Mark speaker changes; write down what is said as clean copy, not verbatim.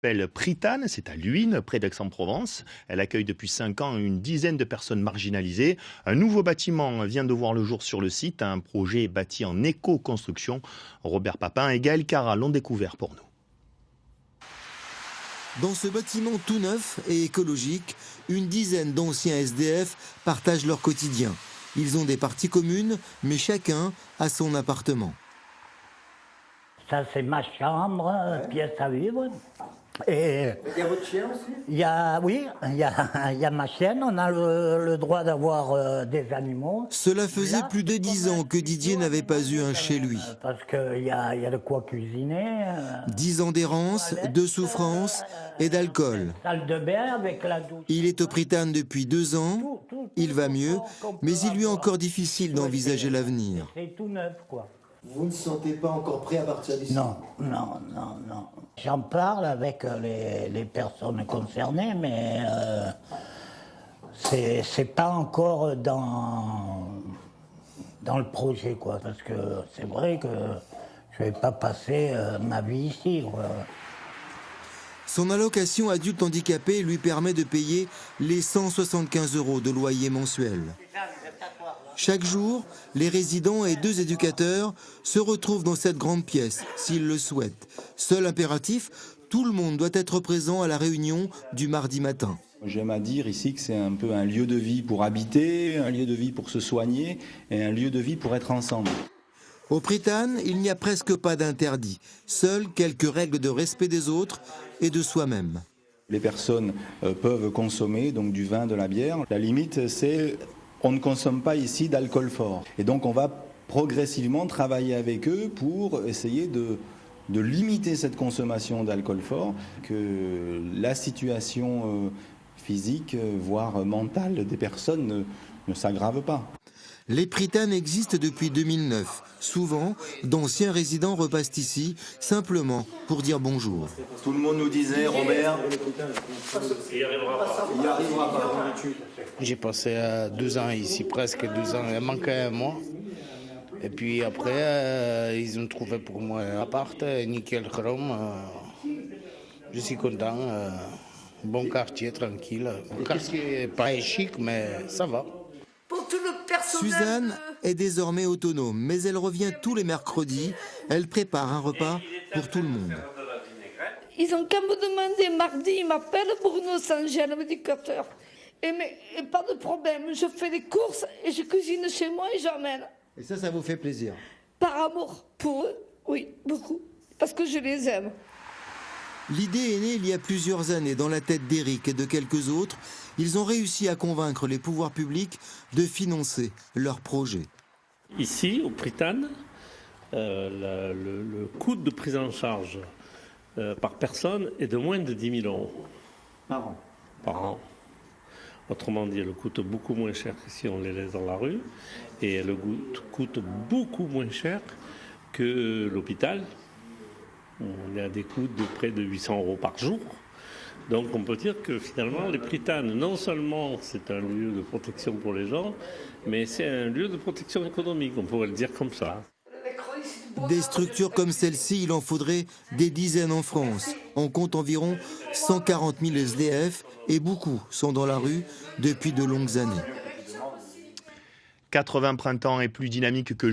Speaker 1: s'appelle Prytanne, c'est à Luynes, près d'Aix-en-Provence. Elle accueille depuis 5 ans une dizaine de personnes marginalisées. Un nouveau bâtiment vient de voir le jour sur le site, un projet bâti en éco-construction. Robert Papin et Gaël Cara l'ont découvert pour nous.
Speaker 2: Dans ce bâtiment tout neuf et écologique, une dizaine d'anciens SDF partagent leur quotidien. Ils ont des parties communes, mais chacun a son appartement.
Speaker 3: Ça, c'est ma chambre, pièce à vivre. Et
Speaker 4: il y a votre chien aussi?
Speaker 3: il y a ma chienne. On a le droit d'avoir des animaux.
Speaker 2: Cela faisait plus de 10 ans que Didier n'avait pas eu un chez lui.
Speaker 3: Parce qu'il y a de quoi cuisiner.
Speaker 2: 10 ans d'errance, de souffrance et d'alcool.
Speaker 3: Salle de bain avec la douche.
Speaker 2: Il est au Prytanne depuis 2 ans. Il va mieux, mais il lui est encore difficile d'envisager l'avenir.
Speaker 3: C'est tout neuf, quoi.
Speaker 4: Vous ne sentez pas encore prêt à partir d'ici?
Speaker 3: Non. J'en parle avec les personnes concernées, mais c'est pas encore dans le projet, quoi. Parce que c'est vrai que je vais pas passer ma vie ici, quoi.
Speaker 2: Son allocation adulte handicapé lui permet de payer les 175 € de loyer mensuel. Chaque jour, les résidents et 2 éducateurs se retrouvent dans cette grande pièce, s'ils le souhaitent. Seul impératif, tout le monde doit être présent à la réunion du mardi matin.
Speaker 5: J'aime à dire ici que c'est un peu un lieu de vie pour habiter, un lieu de vie pour se soigner et un lieu de vie pour être ensemble.
Speaker 2: Au Prytanne, il n'y a presque pas d'interdit. Seules quelques règles de respect des autres et de soi-même.
Speaker 5: Les personnes peuvent consommer donc du vin, de la bière. La limite, c'est on ne consomme pas ici d'alcool fort. Et donc on va progressivement travailler avec eux pour essayer de limiter cette consommation d'alcool fort, que la situation physique, voire mentale des personnes ne s'aggrave pas.
Speaker 2: Les Prytannes existent depuis 2009. Souvent, d'anciens résidents repassent ici, simplement pour dire bonjour.
Speaker 5: Tout le monde nous disait, Robert, il n'y arrivera pas.
Speaker 6: J'ai passé 2 ans ici, presque 2 ans. Il manquait un mois. Et puis après, ils ont trouvé pour moi un appart, nickel chrome. Je suis content. Bon quartier, tranquille. Le quartier n'est pas chic, mais ça va.
Speaker 2: Suzanne est désormais autonome, mais elle revient tous les mercredis. Elle prépare un repas pour tout le monde.
Speaker 7: Ils ont qu'à me demander mardi, ils m'appellent pour une sangelle, l'éducateur. Et pas de problème, je fais des courses et je cuisine chez moi et j'emmène.
Speaker 4: Et ça vous fait plaisir?
Speaker 7: Par amour pour eux, oui, beaucoup. Parce que je les aime.
Speaker 2: L'idée est née il y a plusieurs années dans la tête d'Éric et de quelques autres. Ils ont réussi à convaincre les pouvoirs publics de financer leur projet.
Speaker 8: Ici, au Prytanne, le coût de prise en charge par personne est de moins de 10 000 € par an. Autrement dit, elle coûte beaucoup moins cher que si on les laisse dans la rue. Et elle coûte beaucoup moins cher que l'hôpital. On est à des coûts de près de 800 € par jour. Donc on peut dire que finalement, les Prytannes, non seulement c'est un lieu de protection pour les gens, mais c'est un lieu de protection économique, on pourrait le dire comme ça.
Speaker 2: Des structures comme celle-ci, il en faudrait des dizaines en France. On compte environ 140 000 SDF et beaucoup sont dans la rue depuis de longues années.
Speaker 1: 80 printemps est plus dynamique que